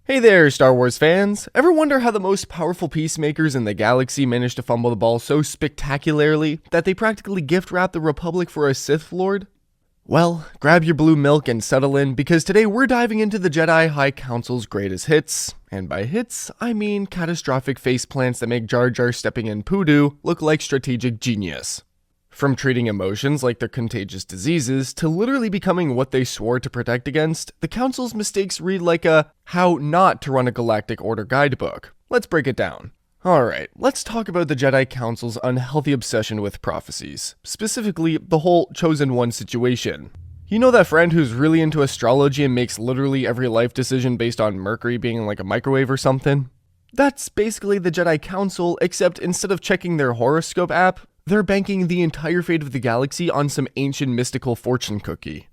Hey there, Star Wars fans! Ever wonder how the most powerful peacemakers in the galaxy managed to fumble the ball so spectacularly that they practically gift-wrapped the Republic for a Sith Lord? Well, grab your blue milk and settle in, because today we're diving into the Jedi High Council's greatest hits. And by hits, I mean catastrophic faceplants that make Jar Jar stepping in poo-doo look like strategic genius. From treating emotions like they're contagious diseases to literally becoming what they swore to protect against, the Council's mistakes read like a how not to run a Galactic Order guidebook. Let's break it down. Alright, let's talk about the Jedi Council's unhealthy obsession with prophecies, specifically the whole Chosen One situation. You know that friend who's really into astrology and makes literally every life decision based on Mercury being like a microwave or something? That's basically the Jedi Council, except instead of checking their horoscope app, they're banking the entire fate of the galaxy on some ancient mystical fortune cookie.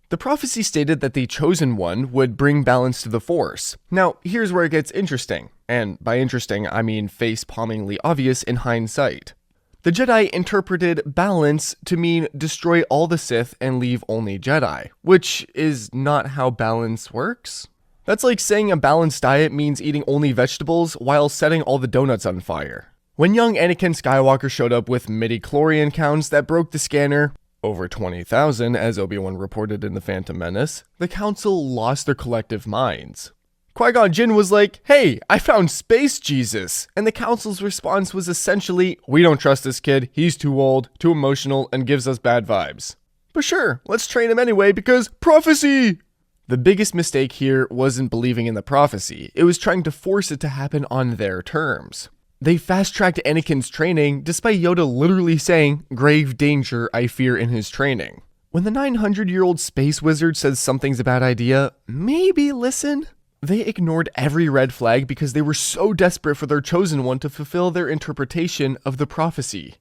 The prophecy stated that the Chosen One would bring balance to the Force. Now, here's where it gets interesting. And by interesting, I mean face-palmingly obvious in hindsight. The Jedi interpreted balance to mean destroy all the Sith and leave only Jedi, which is not how balance works. That's like saying a balanced diet means eating only vegetables while setting all the donuts on fire. When young Anakin Skywalker showed up with midi-chlorian counts that broke the scanner, over 20,000 as Obi-Wan reported in The Phantom Menace, the Council lost their collective minds. Qui-Gon Jinn was like, "Hey, I found Space Jesus," and the Council's response was essentially, "We don't trust this kid, he's too old, too emotional, and gives us bad vibes. But sure, let's train him anyway because prophecy!" The biggest mistake here wasn't believing in the prophecy, it was trying to force it to happen on their terms. They fast-tracked Anakin's training, despite Yoda literally saying, "Grave danger I fear in his training." When the 900-year-old space wizard says something's a bad idea, maybe listen? They ignored every red flag because they were so desperate for their Chosen One to fulfill their interpretation of the prophecy.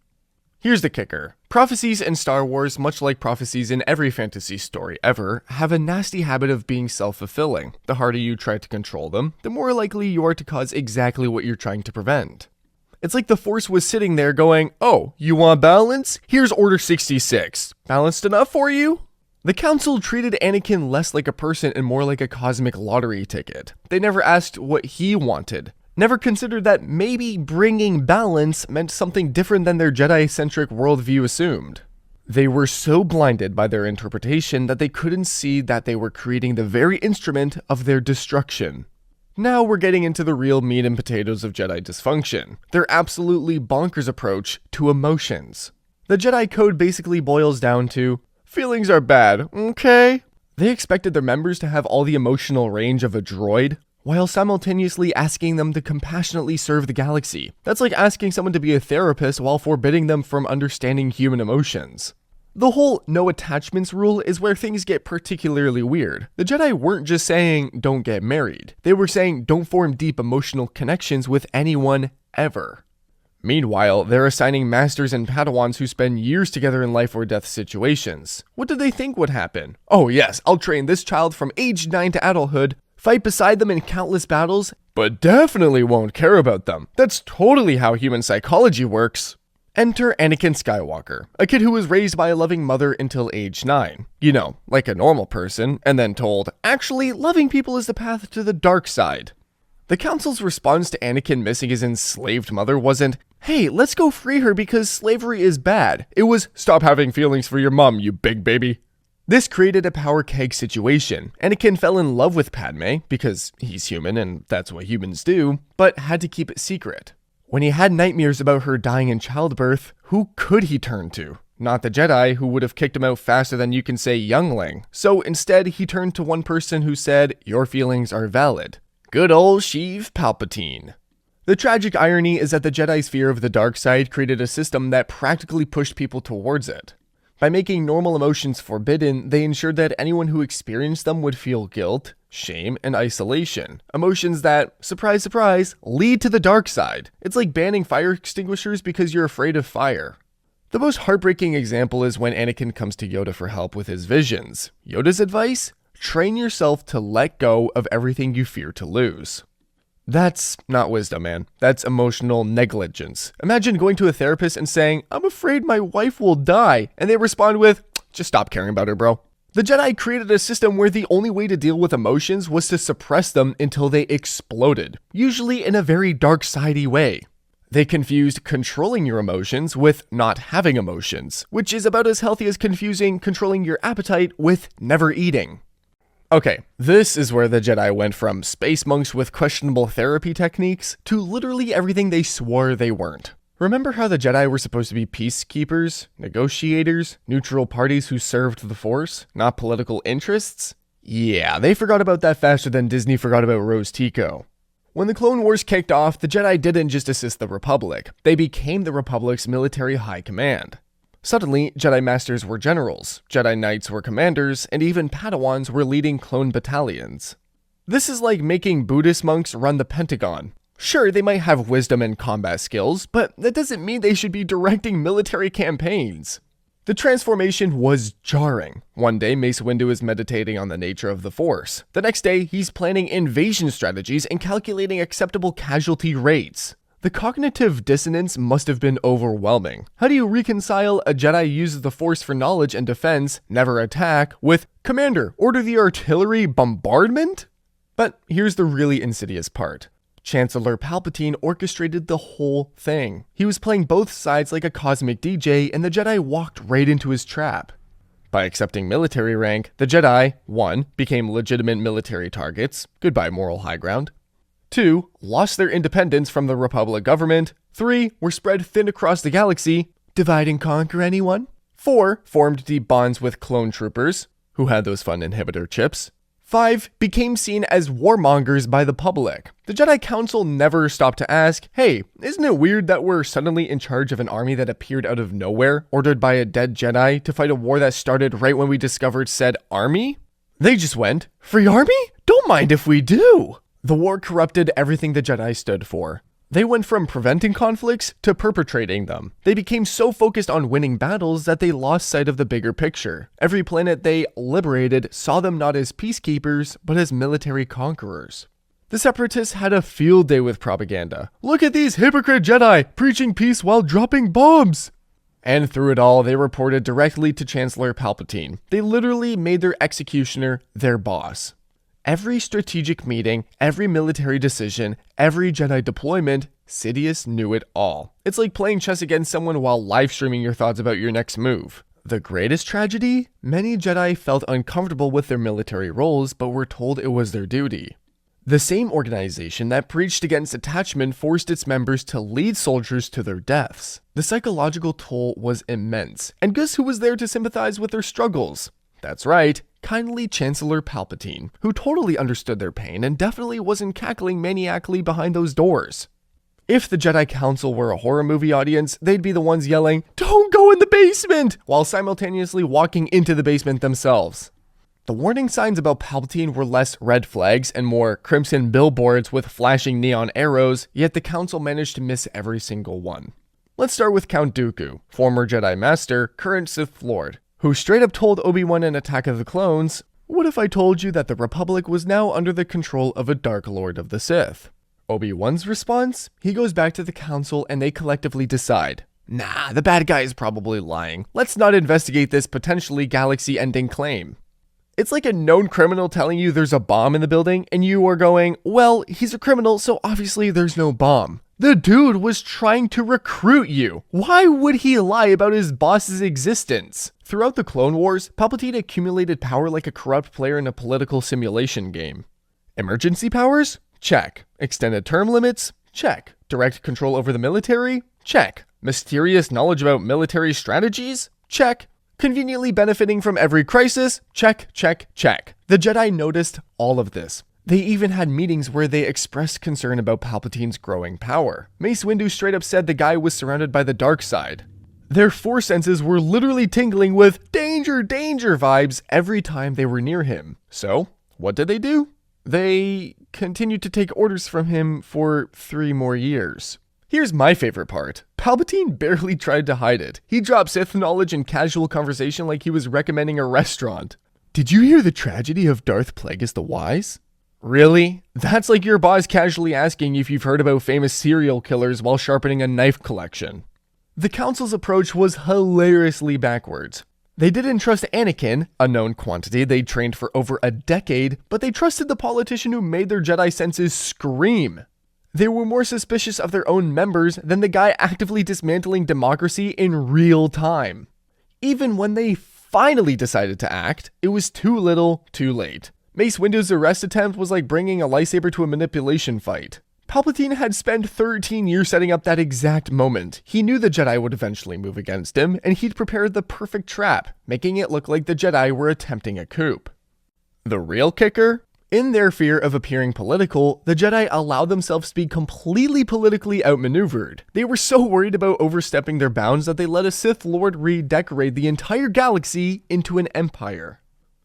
Here's the kicker. Prophecies in Star Wars, much like prophecies in every fantasy story ever, have a nasty habit of being self-fulfilling. The harder you try to control them, the more likely you are to cause exactly what you're trying to prevent. It's like the Force was sitting there going, "Oh, you want balance? Here's Order 66. Balanced enough for you?" The Council treated Anakin less like a person and more like a cosmic lottery ticket. They never asked what he wanted. Never considered that maybe bringing balance meant something different than their Jedi-centric worldview assumed. They were so blinded by their interpretation that they couldn't see that they were creating the very instrument of their destruction. Now we're getting into the real meat and potatoes of Jedi dysfunction, their absolutely bonkers approach to emotions. The Jedi Code basically boils down to, feelings are bad, okay? They expected their members to have all the emotional range of a droid, while simultaneously asking them to compassionately serve the galaxy. That's like asking someone to be a therapist while forbidding them from understanding human emotions. The whole no attachments rule is where things get particularly weird. The Jedi weren't just saying, don't get married. They were saying, don't form deep emotional connections with anyone, ever. Meanwhile, they're assigning masters and Padawans who spend years together in life or death situations. What did they think would happen? Oh yes, I'll train this child from age 9 to adulthood, fight beside them in countless battles, but definitely won't care about them. That's totally how human psychology works. Enter Anakin Skywalker, a kid who was raised by a loving mother until age 9. You know, like a normal person, and then told, actually, loving people is the path to the dark side. The Council's response to Anakin missing his enslaved mother wasn't, "Hey, let's go free her because slavery is bad." It was, "Stop having feelings for your mom, you big baby." This created a power keg situation. Anakin fell in love with Padme, because he's human and that's what humans do, but had to keep it secret. When he had nightmares about her dying in childbirth, who could he turn to? Not the Jedi, who would have kicked him out faster than you can say youngling. So instead, he turned to one person who said, "Your feelings are valid." Good old Sheev Palpatine. The tragic irony is that the Jedi's fear of the dark side created a system that practically pushed people towards it. By making normal emotions forbidden, they ensured that anyone who experienced them would feel guilt, shame, and isolation. Emotions that, surprise, surprise, lead to the dark side. It's like banning fire extinguishers because you're afraid of fire. The most heartbreaking example is when Anakin comes to Yoda for help with his visions. Yoda's advice? Train yourself to let go of everything you fear to lose. That's not wisdom, man. That's emotional negligence. Imagine going to a therapist and saying, "I'm afraid my wife will die," and they respond with, "Just stop caring about her, bro." The Jedi created a system where the only way to deal with emotions was to suppress them until they exploded, usually in a very dark-sidey way. They confused controlling your emotions with not having emotions, which is about as healthy as confusing controlling your appetite with never eating. Okay, this is where the Jedi went from space monks with questionable therapy techniques to literally everything they swore they weren't. Remember how the Jedi were supposed to be peacekeepers, negotiators, neutral parties who served the Force, not political interests? Yeah, they forgot about that faster than Disney forgot about Rose Tico. When the Clone Wars kicked off, the Jedi didn't just assist the Republic, they became the Republic's military high command. Suddenly, Jedi Masters were generals, Jedi Knights were commanders, and even Padawans were leading clone battalions. This is like making Buddhist monks run the Pentagon. Sure, they might have wisdom and combat skills, but that doesn't mean they should be directing military campaigns. The transformation was jarring. One day, Mace Windu is meditating on the nature of the Force. The next day, he's planning invasion strategies and calculating acceptable casualty rates. The cognitive dissonance must have been overwhelming. How do you reconcile a Jedi uses the Force for knowledge and defense, never attack, with, "Commander, order the artillery bombardment"? But here's the really insidious part. Chancellor Palpatine orchestrated the whole thing. He was playing both sides like a cosmic DJ, and the Jedi walked right into his trap. By accepting military rank, the Jedi, 1. Became legitimate military targets, goodbye moral high ground. 2. Lost their independence from the Republic government. 3. Were spread thin across the galaxy. Divide and conquer, anyone? 4. Formed deep bonds with clone troopers, who had those fun inhibitor chips. 5. Became seen as warmongers by the public. The Jedi Council never stopped to ask, hey, isn't it weird that we're suddenly in charge of an army that appeared out of nowhere, ordered by a dead Jedi to fight a war that started right when we discovered said army? They just went, free army? Don't mind if we do. The war corrupted everything the Jedi stood for. They went from preventing conflicts to perpetrating them. They became so focused on winning battles that they lost sight of the bigger picture. Every planet they liberated saw them not as peacekeepers, but as military conquerors. The Separatists had a field day with propaganda. Look at these hypocrite Jedi preaching peace while dropping bombs! And through it all, they reported directly to Chancellor Palpatine. They literally made their executioner their boss. Every strategic meeting, every military decision, every Jedi deployment, Sidious knew it all. It's like playing chess against someone while live streaming your thoughts about your next move. The greatest tragedy? Many Jedi felt uncomfortable with their military roles, but were told it was their duty. The same organization that preached against attachment forced its members to lead soldiers to their deaths. The psychological toll was immense, and guess who was there to sympathize with their struggles? That's right, kindly Chancellor Palpatine, who totally understood their pain and definitely wasn't cackling maniacally behind those doors. If the Jedi Council were a horror movie audience, they'd be the ones yelling, "Don't go in the basement!" while simultaneously walking into the basement themselves. The warning signs about Palpatine were less red flags and more crimson billboards with flashing neon arrows, yet the Council managed to miss every single one. Let's start with Count Dooku, former Jedi Master, current Sith Lord, who straight up told Obi-Wan in Attack of the Clones, "What if I told you that the Republic was now under the control of a Dark Lord of the Sith?" Obi-Wan's response? He goes back to the Council and they collectively decide, nah, the bad guy is probably lying. Let's not investigate this potentially galaxy-ending claim. It's like a known criminal telling you there's a bomb in the building and you are going, well, he's a criminal, so obviously there's no bomb. The dude was trying to recruit you. Why would he lie about his boss's existence? Throughout the Clone Wars, Palpatine accumulated power like a corrupt player in a political simulation game. Emergency powers? Check. Extended term limits? Check. Direct control over the military? Check. Mysterious knowledge about military strategies? Check. Conveniently benefiting from every crisis? Check, check, check. The Jedi noticed all of this. They even had meetings where they expressed concern about Palpatine's growing power. Mace Windu straight up said the guy was surrounded by the dark side. Their force senses were literally tingling with danger, danger vibes every time they were near him. So, what did they do? They continued to take orders from him for 3 more years. Here's my favorite part. Palpatine barely tried to hide it. He dropped Sith knowledge in casual conversation like he was recommending a restaurant. Did you hear the tragedy of Darth Plagueis the Wise? Really? That's like your boss casually asking if you've heard about famous serial killers while sharpening a knife collection. The Council's approach was hilariously backwards. They didn't trust Anakin, a known quantity they'd trained for over a decade, but they trusted the politician who made their Jedi senses scream. They were more suspicious of their own members than the guy actively dismantling democracy in real time. Even when they finally decided to act, it was too little, too late. Mace Windu's arrest attempt was like bringing a lightsaber to a manipulation fight. Palpatine had spent 13 years setting up that exact moment. He knew the Jedi would eventually move against him, and he'd prepared the perfect trap, making it look like the Jedi were attempting a coup. The real kicker? In their fear of appearing political, the Jedi allowed themselves to be completely politically outmaneuvered. They were so worried about overstepping their bounds that they let a Sith Lord redecorate the entire galaxy into an empire.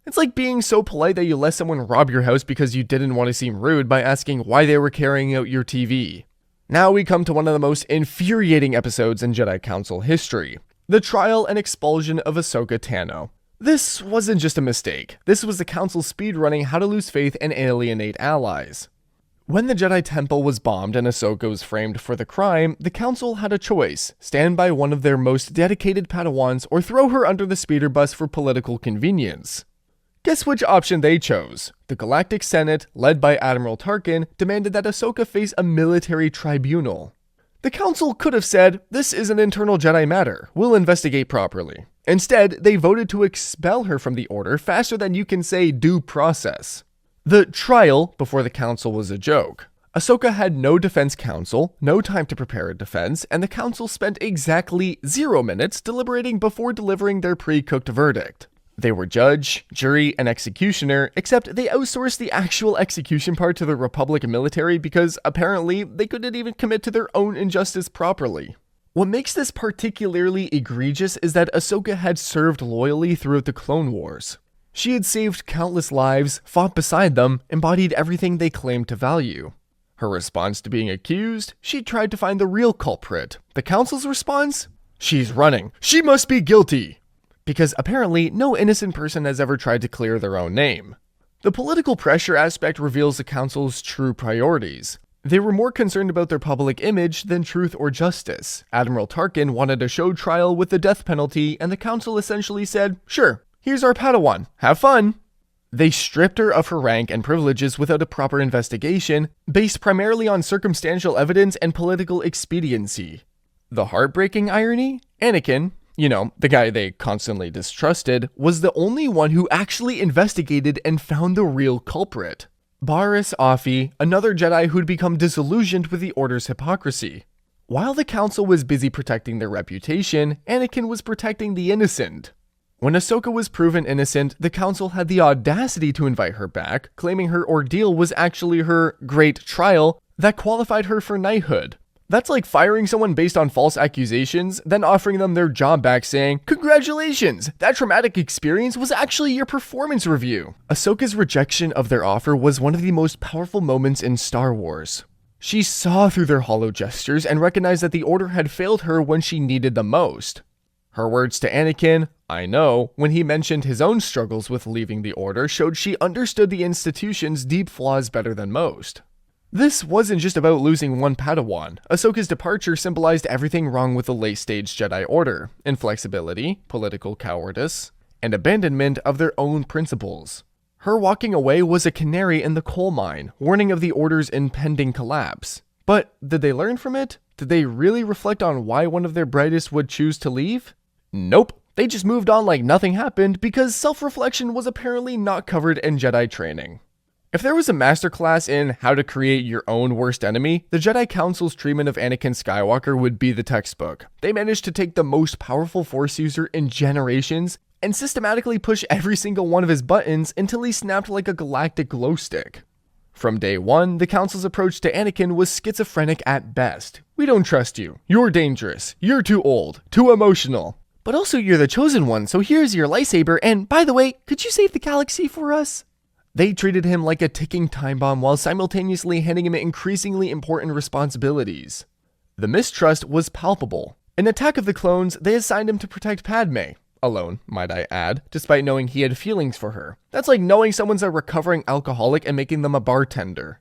It's like being so polite that you let someone rob your house because you didn't want to seem rude by asking why they were carrying out your TV. Now we come to one of the most infuriating episodes in Jedi Council history, the trial and expulsion of Ahsoka Tano. This wasn't just a mistake. This was the Council speedrunning how to lose faith and alienate allies. When the Jedi Temple was bombed and Ahsoka was framed for the crime, the Council had a choice: stand by one of their most dedicated Padawans or throw her under the speeder bus for political convenience. Guess which option they chose? The Galactic Senate, led by Admiral Tarkin, demanded that Ahsoka face a military tribunal. The Council could have said, "This is an internal Jedi matter, we'll investigate properly." Instead, they voted to expel her from the Order faster than you can say due process. The trial before the Council was a joke. Ahsoka had no defense counsel, no time to prepare a defense, and the Council spent exactly 0 minutes deliberating before delivering their pre-cooked verdict. They were judge, jury, and executioner, except they outsourced the actual execution part to the Republic military because apparently they couldn't even commit to their own injustice properly. What makes this particularly egregious is that Ahsoka had served loyally throughout the Clone Wars. She had saved countless lives, fought beside them, embodied everything they claimed to value. Her response to being accused? She tried to find the real culprit. The Council's response? She's running. She must be guilty! Because apparently no innocent person has ever tried to clear their own name. The political pressure aspect reveals the Council's true priorities. They were more concerned about their public image than truth or justice. Admiral Tarkin wanted a show trial with the death penalty, and the Council essentially said, "Sure, here's our Padawan, have fun." They stripped her of her rank and privileges without a proper investigation, based primarily on circumstantial evidence and political expediency. The heartbreaking irony? Anakin, the guy they constantly distrusted, was the only one who actually investigated and found the real culprit. Barriss Offee, another Jedi who'd become disillusioned with the Order's hypocrisy. While the Council was busy protecting their reputation, Anakin was protecting the innocent. When Ahsoka was proven innocent, the Council had the audacity to invite her back, claiming her ordeal was actually her great trial that qualified her for knighthood. That's like firing someone based on false accusations, then offering them their job back saying, "Congratulations, that traumatic experience was actually your performance review." Ahsoka's rejection of their offer was one of the most powerful moments in Star Wars. She saw through their hollow gestures and recognized that the Order had failed her when she needed them most. Her words to Anakin, "I know," when he mentioned his own struggles with leaving the Order, showed she understood the institution's deep flaws better than most. This wasn't just about losing one Padawan. Ahsoka's departure symbolized everything wrong with the late-stage Jedi Order: inflexibility, political cowardice, and abandonment of their own principles. Her walking away was a canary in the coal mine, warning of the Order's impending collapse. But did they learn from it? Did they really reflect on why one of their brightest would choose to leave? Nope. They just moved on like nothing happened because self-reflection was apparently not covered in Jedi training. If there was a masterclass in how to create your own worst enemy, the Jedi Council's treatment of Anakin Skywalker would be the textbook. They managed to take the most powerful Force user in generations and systematically push every single one of his buttons until he snapped like a galactic glow stick. From day one, the Council's approach to Anakin was schizophrenic at best. "We don't trust you. You're dangerous. You're too old. Too emotional. But also you're the chosen one, so here's your lightsaber, and by the way, could you save the galaxy for us?" They treated him like a ticking time bomb while simultaneously handing him increasingly important responsibilities. The mistrust was palpable. In Attack of the Clones, they assigned him to protect Padme. Alone, might I add, despite knowing he had feelings for her. That's like knowing someone's a recovering alcoholic and making them a bartender.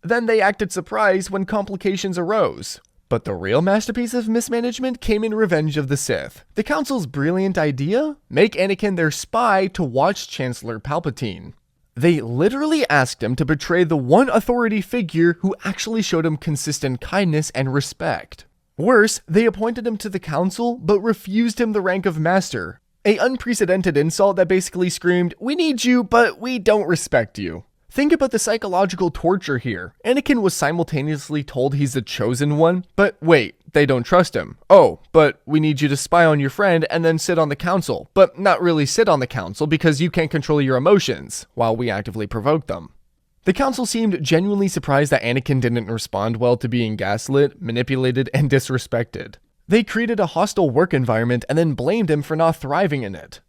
Then they acted surprised when complications arose. But the real masterpiece of mismanagement came in Revenge of the Sith. The Council's brilliant idea? Make Anakin their spy to watch Chancellor Palpatine. They literally asked him to betray the one authority figure who actually showed him consistent kindness and respect. Worse, they appointed him to the Council, but refused him the rank of Master. An unprecedented insult that basically screamed, "We need you, but we don't respect you." Think about the psychological torture here. Anakin was simultaneously told he's the chosen one, but wait, they don't trust him. Oh, but we need you to spy on your friend and then sit on the council, but not really sit on the council because you can't control your emotions, while we actively provoke them. The council seemed genuinely surprised that Anakin didn't respond well to being gaslit, manipulated, and disrespected. They created a hostile work environment and then blamed him for not thriving in it.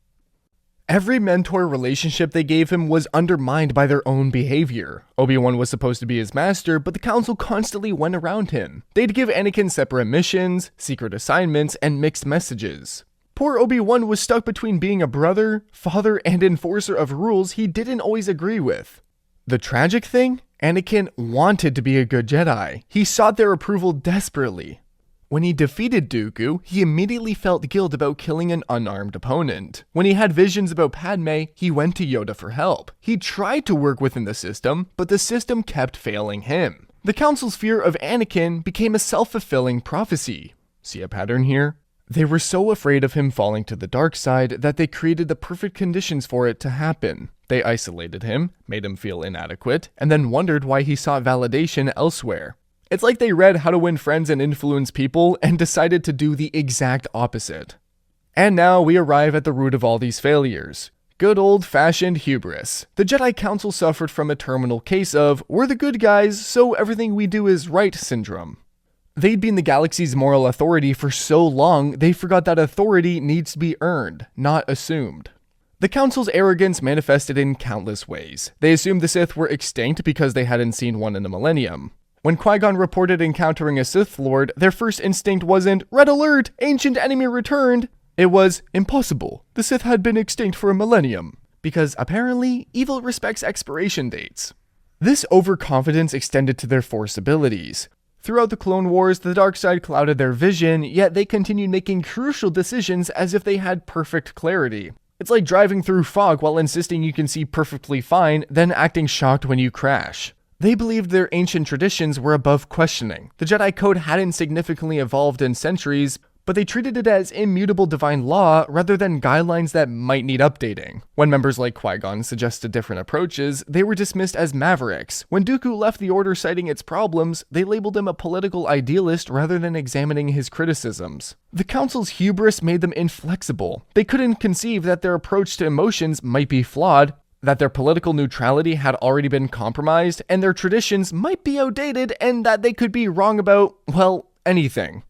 Every mentor relationship they gave him was undermined by their own behavior. Obi-Wan was supposed to be his master, but the council constantly went around him. They'd give Anakin separate missions, secret assignments, and mixed messages. Poor Obi-Wan was stuck between being a brother, father, and enforcer of rules he didn't always agree with. The tragic thing? Anakin wanted to be a good Jedi. He sought their approval desperately. When he defeated Dooku, he immediately felt guilt about killing an unarmed opponent. When he had visions about Padme, he went to Yoda for help. He tried to work within the system, but the system kept failing him. The Council's fear of Anakin became a self-fulfilling prophecy. See a pattern here? They were so afraid of him falling to the dark side that they created the perfect conditions for it to happen. They isolated him, made him feel inadequate, and then wondered why he sought validation elsewhere. It's like they read How to Win Friends and Influence People and decided to do the exact opposite. And now we arrive at the root of all these failures. Good old-fashioned hubris. The Jedi Council suffered from a terminal case of, "we're the good guys, so everything we do is right" syndrome. They'd been the galaxy's moral authority for so long, they forgot that authority needs to be earned, not assumed. The Council's arrogance manifested in countless ways. They assumed the Sith were extinct because they hadn't seen one in a millennium. When Qui-Gon reported encountering a Sith Lord, their first instinct wasn't, "Red alert! Ancient enemy returned!" It was, "Impossible. The Sith had been extinct for a millennium." Because apparently, evil respects expiration dates. This overconfidence extended to their Force abilities. Throughout the Clone Wars, the dark side clouded their vision, yet they continued making crucial decisions as if they had perfect clarity. It's like driving through fog while insisting you can see perfectly fine, then acting shocked when you crash. They believed their ancient traditions were above questioning. The Jedi Code hadn't significantly evolved in centuries, but they treated it as immutable divine law rather than guidelines that might need updating. When members like Qui-Gon suggested different approaches, they were dismissed as mavericks. When Dooku left the Order citing its problems, they labeled him a political idealist rather than examining his criticisms. The Council's hubris made them inflexible. They couldn't conceive that their approach to emotions might be flawed, that their political neutrality had already been compromised, and their traditions might be outdated, and that they could be wrong about, well, anything.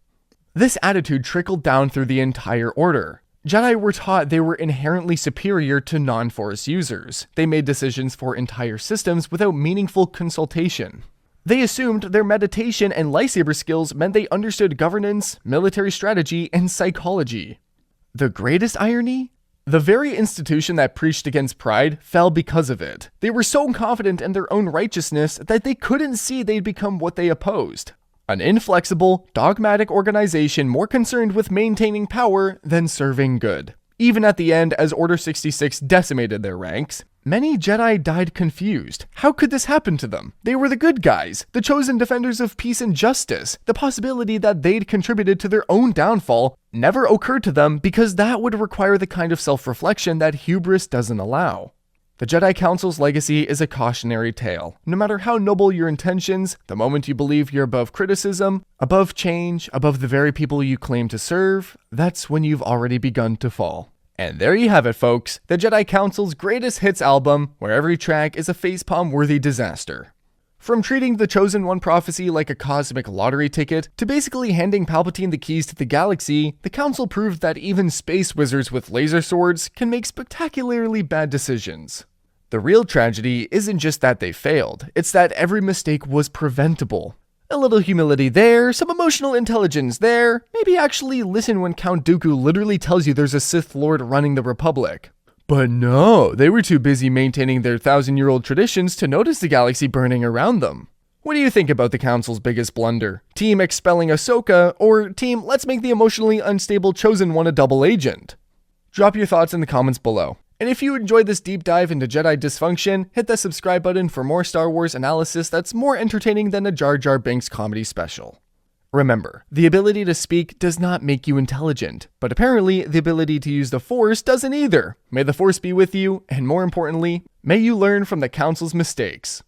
This attitude trickled down through the entire Order. Jedi were taught they were inherently superior to non-Force users. They made decisions for entire systems without meaningful consultation. They assumed their meditation and lightsaber skills meant they understood governance, military strategy, and psychology. The greatest irony? The very institution that preached against pride fell because of it. They were so confident in their own righteousness that they couldn't see they'd become what they opposed. An inflexible, dogmatic organization more concerned with maintaining power than serving good. Even at the end, as Order 66 decimated their ranks, many Jedi died confused. How could this happen to them? They were the good guys, the chosen defenders of peace and justice. The possibility that they'd contributed to their own downfall never occurred to them because that would require the kind of self-reflection that hubris doesn't allow. The Jedi Council's legacy is a cautionary tale. No matter how noble your intentions, the moment you believe you're above criticism, above change, above the very people you claim to serve, that's when you've already begun to fall. And there you have it, folks, the Jedi Council's greatest hits album, where every track is a facepalm-worthy disaster. From treating the Chosen One prophecy like a cosmic lottery ticket, to basically handing Palpatine the keys to the galaxy, the Council proved that even space wizards with laser swords can make spectacularly bad decisions. The real tragedy isn't just that they failed, it's that every mistake was preventable. A little humility there, some emotional intelligence there, maybe actually listen when Count Dooku literally tells you there's a Sith Lord running the Republic. But no, they were too busy maintaining their 1,000-year-old traditions to notice the galaxy burning around them. What do you think about the Council's biggest blunder? Team expelling Ahsoka, or team let's make the emotionally unstable Chosen One a double agent? Drop your thoughts in the comments below. And if you enjoyed this deep dive into Jedi dysfunction, hit that subscribe button for more Star Wars analysis that's more entertaining than a Jar Jar Binks comedy special. Remember, the ability to speak does not make you intelligent, but apparently the ability to use the Force doesn't either. May the Force be with you, and more importantly, may you learn from the Council's mistakes.